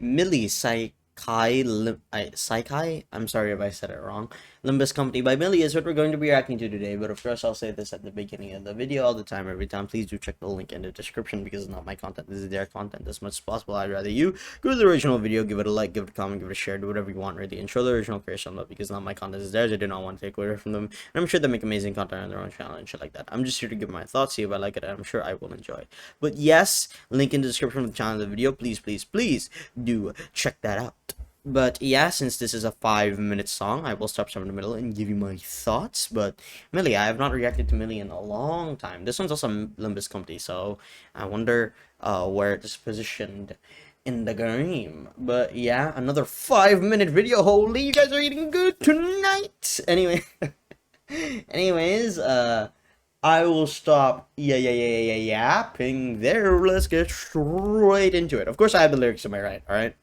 Mili SAIKAI. I'm sorry if I said it wrong. Limbus Company by Mili is what we're going to be reacting to today. But of course, I'll say this at the beginning of the video all the time, every time. Please do check the link in the description because it's not my content. This is their content as much as possible. I'd rather you go to the original video, give it a like, give it a comment, give it a share, do whatever you want, really. And show the original creation love because not my content is theirs. I do not want to take away from them. And I'm sure they make amazing content on their own channel and shit like that. I'm just here to give my thoughts, see if I like it, and I'm sure I will enjoy. But yes, link in the description of the channel of the video. Please, please, please do check that out. But yeah, since this is a 5-minute song, I will stop somewhere in the middle and give you my thoughts. But Millie, I have not reacted to Millie in a long time. This one's also Limbus Company, so I wonder where it's positioned in the game. But yeah, another 5-minute video. Holy, you guys are eating good tonight. Anyway, anyways, I will stop yapping there. Let's get straight into it. Of course, I have the lyrics to my right. All right.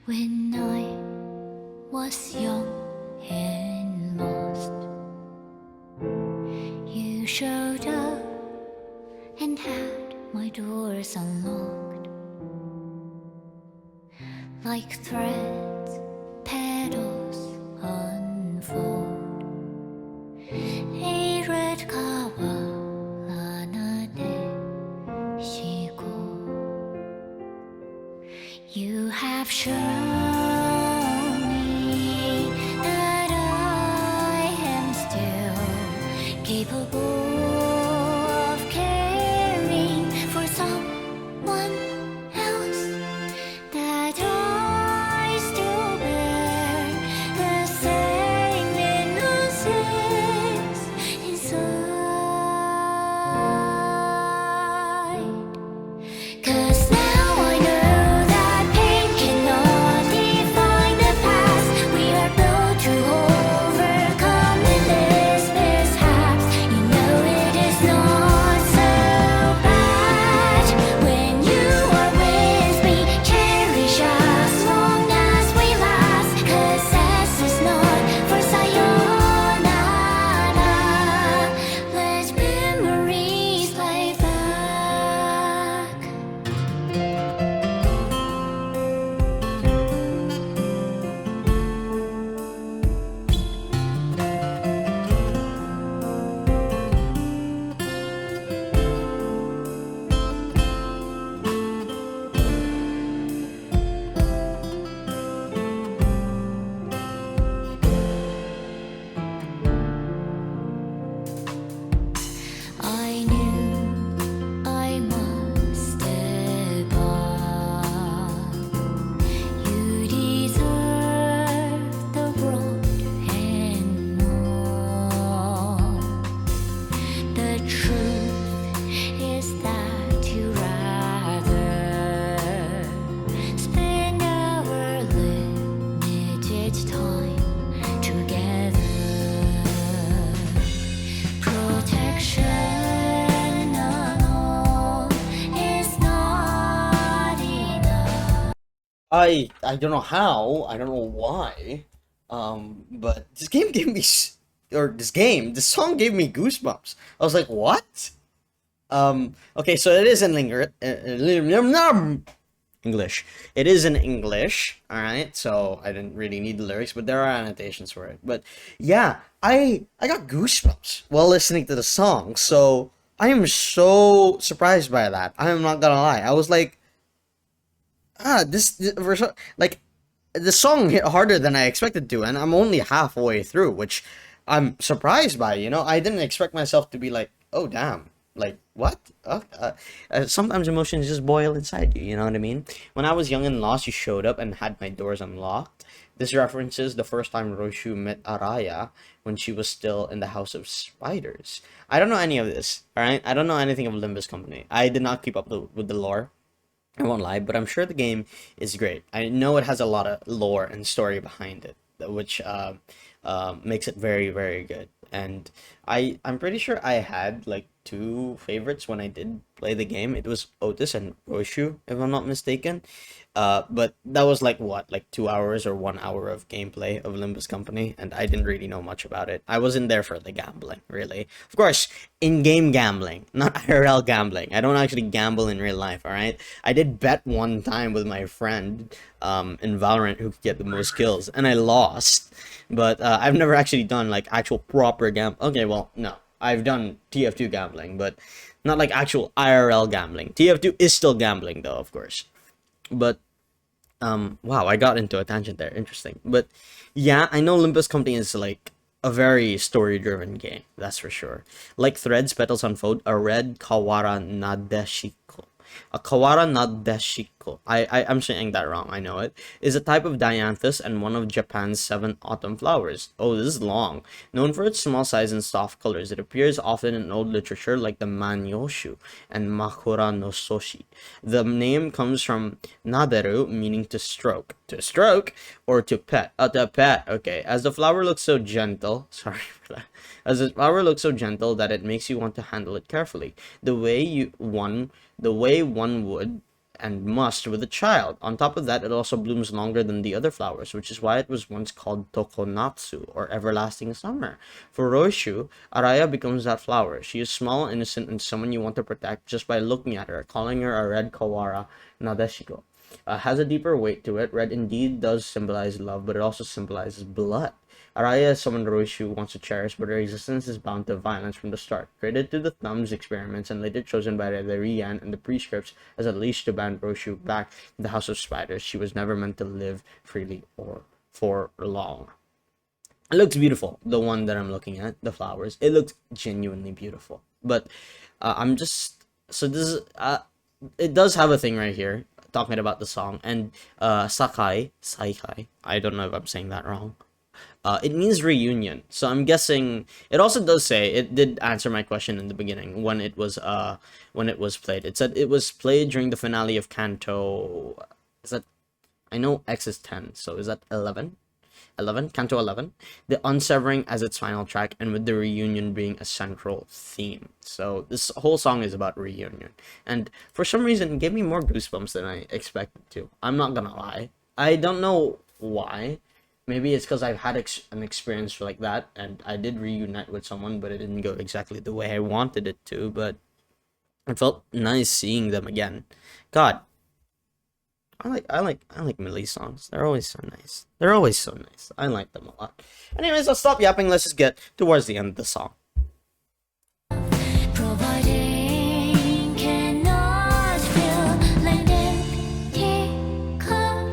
When I was young and lost, you showed up and had my doors unlocked. Like threads, petals unfold. A red You have shown me that I am still capable of caring for someone else, that I still bear the same innocence inside. 'Cause now I know that pain cannot define the past. We are built to overcome endless mishaps. You know it is not so bad when you are with me. Cherish as long as we last. 'Cause S is not for sayonara. Let memories play back. I knew I must step up. You deserve the world and more. The truth is that you rather spend our limited time together. Protection alone is not enough. I don't know how, I don't know why, but this game gave me, this song gave me goosebumps. I was like, what? Okay, so it is in English. It is in English, alright, so I didn't really need the lyrics, but there are annotations for it. But yeah, I got goosebumps while listening to the song, so I am so surprised by that. I am not gonna lie. I was like, this verse, like, the song hit harder than I expected to, and I'm only halfway through, which I'm surprised by. I didn't expect myself to be like, oh damn, like what? Sometimes emotions just boil inside you. You know what I mean? When I was young and lost, you showed up and had my doors unlocked. This references the first time Roshu met Araya when she was still in the House of Spiders. I don't know any of this. All right, I don't know anything of Limbus Company. I did not keep up with the lore. I won't lie, but I'm sure the game is great. I know it has a lot of lore and story behind it, which makes it very, very good. And I'm pretty sure I had like two favorites when I did play the game. It was Otis and Roshu, if I'm not mistaken. But that was like what, like 2 hours or 1 hour of gameplay of Limbus Company, and I didn't really know much about it. I wasn't there for the gambling, really. Of course, in-game gambling, not IRL gambling. I don't actually gamble in real life, all right? I did bet one time with my friend in Valorant who could get the most kills, and I lost. But I've never actually done like actual proper Okay, well, no. I've done TF2 gambling, but not like actual IRL gambling. TF2 is still gambling though, of course. But wow, I got into a tangent there. Interesting. But yeah, I know Limbus Company is like a very story driven game, that's for sure. Like Threads Petals Unfold, a red Kawara Nadeshiko. A Kawara Nadeshiko. I'm saying that wrong, I know it. Is a type of dianthus and one of Japan's 7 autumn flowers. Oh, this is long. Known for its small size and soft colors, it appears often in old literature like the Manyoshu and Makura no Soshi. The name comes from naderu, meaning to stroke, or to pet. To pet. Okay, as the flower looks so gentle. Sorry for that. As the flower looks so gentle that it makes you want to handle it carefully, the way one would and must with a child. On top of that, it also blooms longer than the other flowers, which is why it was once called Tokonatsu, or everlasting summer. For Roshu, Araya becomes that flower. She is small, innocent, and someone you want to protect just by looking at her, calling her a red Kawara Nadeshiko. Has a deeper weight to it. Red indeed does symbolize love, but it also symbolizes blood. Araya is someone Roishu wants to cherish, but her existence is bound to violence from the start. Created to the Thumbs experiments and later chosen by the Rian and the prescripts as a leash to ban Roshu back to the House of Spiders, she was never meant to live freely or for long. It looks beautiful, the one that I'm looking at, the flowers. It looks genuinely beautiful. But I'm just... So this is... it does have a thing right here talking about the song, and SAIKAI, I don't know if I'm saying that wrong. It means reunion. So I'm guessing it also does say, it did answer my question in the beginning when it was played. It said it was played during the finale of Canto. Is that, I know X is 10, so is that 11? 11, Canto 11, the unsevering as its final track, and with the reunion being a central theme. So this whole song is about reunion, and for some reason it gave me more goosebumps than I expected to. I'm not gonna lie, I don't know why. Maybe it's because I've had an experience like that, and I did reunite with someone, but it didn't go exactly the way I wanted it to. But it felt nice seeing them again. God, I like Mili songs. They're always so nice. They're always so nice. I like them a lot. Anyways, I'll stop yapping. Let's just get towards the end of the song. Providing cannot fill like empty cup.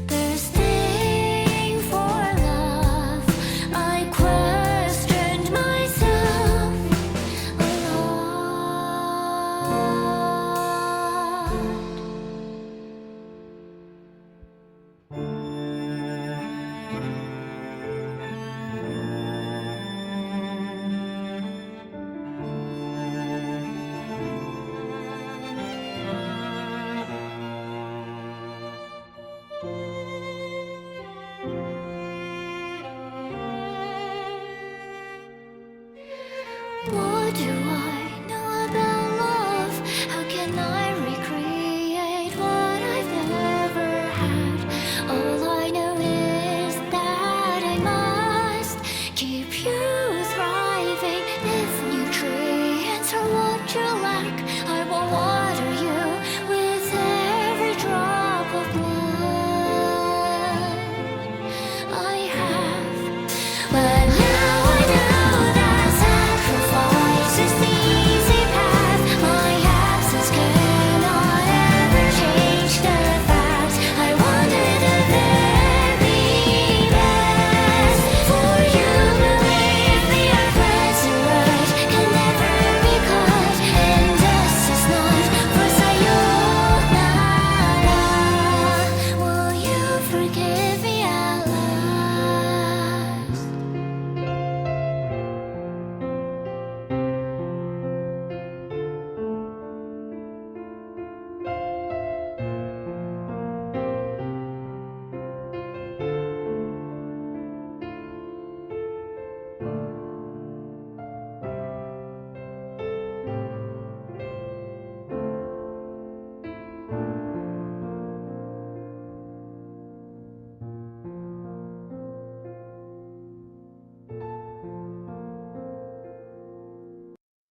Thirsting for love, I questioned myself a lot.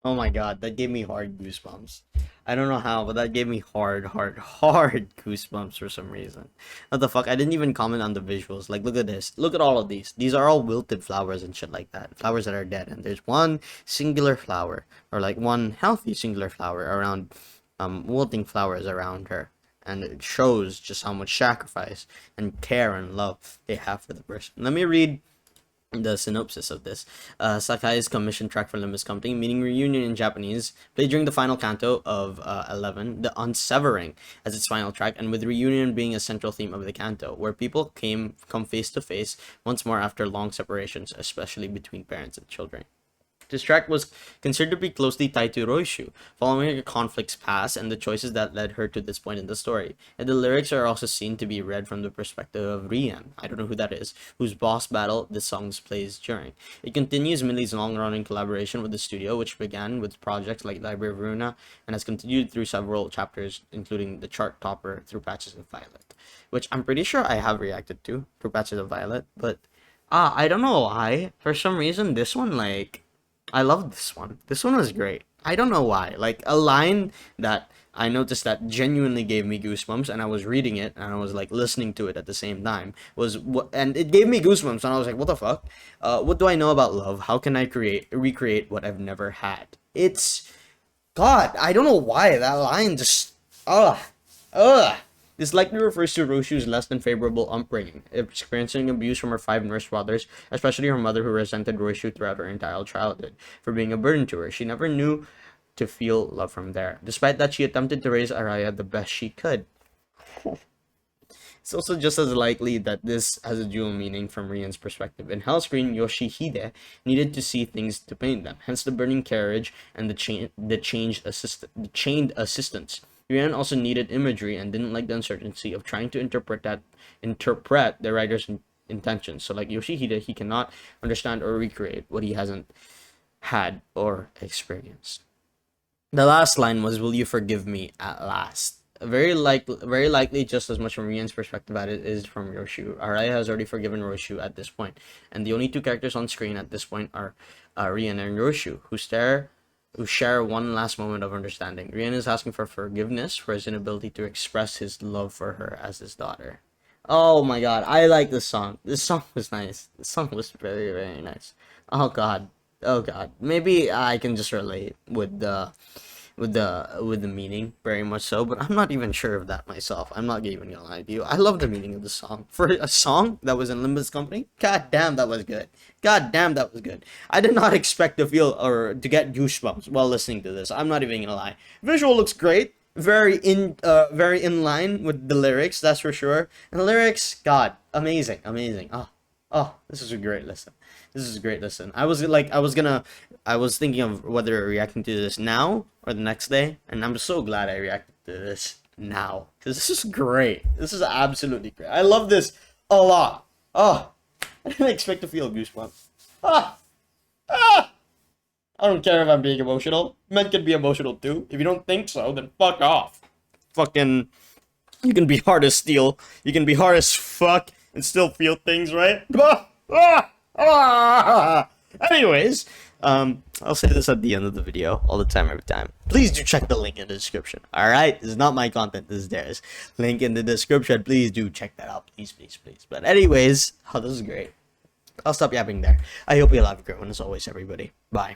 Oh my god, that gave me hard goosebumps. I don't know how, but that gave me hard, goosebumps for some reason. What the fuck? I didn't even comment on the visuals. Like, look at this. Look at all of these. These are all wilted flowers and shit like that. Flowers that are dead. And there's one singular flower, or like one healthy singular flower around, wilting flowers around her. And it shows just how much sacrifice and care and love they have for the person. Let me read the synopsis of this. Sakai's commission track for Limbus Company, meaning reunion in Japanese, played during the final canto of 11, the unsevering as its final track, and with reunion being a central theme of the canto, where people come face to face once more after long separations, especially between parents and children. This track was considered to be closely tied to Roishu, following her conflicts past and the choices that led her to this point in the story. And the lyrics are also seen to be read from the perspective of Rian, I don't know who that is, whose boss battle the songs plays during. It continues Mili's long-running collaboration with the studio, which began with projects like Library of Runa and has continued through several chapters, including the chart topper Through Patches of Violet, which I'm pretty sure I have reacted to, Through Patches of Violet, but I don't know why. For some reason, this one, like, I love this one. This one was great. I don't know why. Like, a line that I noticed that genuinely gave me goosebumps, and I was reading it and I was like listening to it at the same time, was what, and it gave me goosebumps, and I was like, what the fuck? What do I know about love? How can I recreate what I've never had? It's God. I don't know why that line just ugh. This likely refers to Roshu's less than favorable upbringing, experiencing abuse from her 5 nurse brothers, especially her mother, who resented Roshu throughout her entire childhood for being a burden to her. She never knew to feel love from there. Despite that, she attempted to raise Araya the best she could. It's also just as likely that this has a dual meaning from Rian's perspective. In Hellscreen, Yoshihide needed to see things to paint them, hence the burning carriage and the chained assistants. Rian also needed imagery and didn't like the uncertainty of trying to interpret the writer's intentions. So like Yoshihide, he cannot understand or recreate what he hasn't had or experienced. The last line was, "Will you forgive me at last?" Very likely, just as much from Rian's perspective as it is from Roshu. Araya has already forgiven Roshu at this point, and the only 2 characters on screen at this point are Rian and Roshu, who share one last moment of understanding. Rian is asking for forgiveness for his inability to express his love for her as his daughter. Oh my god, I like this song. This song was nice. This song was very, very nice. Oh god. Oh god. Maybe I can just relate with the meaning very much so, but I'm not even sure of that myself. I'm not even gonna lie to you. I love the meaning of the song. For a song that was in Limbus Company, god damn, that was good. God damn, that was good. I did not expect to feel or to get goosebumps while listening to this. I'm not even gonna lie. Visual looks great. Very in line with the lyrics, that's for sure. And the lyrics, god, amazing. Oh, this is a great listen. I was thinking of whether reacting to this now or the next day, and I'm so glad I reacted to this now, because this is great. This is absolutely great. I love this a lot. Oh, I didn't expect to feel goosebumps. I don't care if I'm being emotional. Men can be emotional too. If you don't think so, then fuck off. Fucking, you can be hard as steel. You can be hard as fuck and still feel things, right? Anyways, I'll say this at the end of the video all the time, every time. Please do check the link in the description. Alright? This is not my content, this is theirs. Link in the description. Please do check that out. Please. But anyways, this is great. I'll stop yapping there. I hope you all have a great one as always, everybody. Bye.